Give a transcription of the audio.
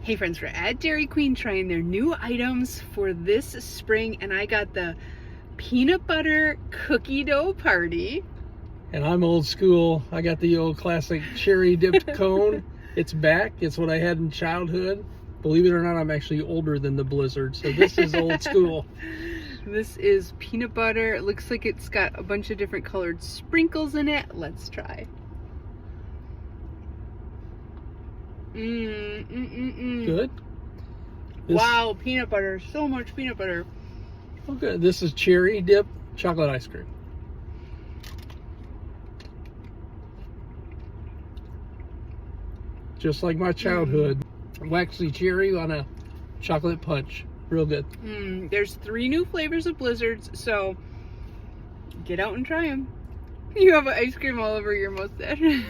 Hey friends, we're at Dairy Queen trying their new items for this spring, and I got the peanut butter cookie dough party. And I'm old school. I got the old classic cherry dipped cone. It's back. It's what I had in childhood. Believe it or not, I'm actually older than the Blizzard, so this is old school. This is peanut butter. It looks like it's got a bunch of different colored sprinkles in it. Let's try. Good. Wow, peanut butter. So much peanut butter. Okay, this is cherry dip chocolate ice cream. Just like my childhood. Waxy cherry on a chocolate punch. Real good. There's 3 new flavors of Blizzards, so get out and try them. You have ice cream all over your mustache.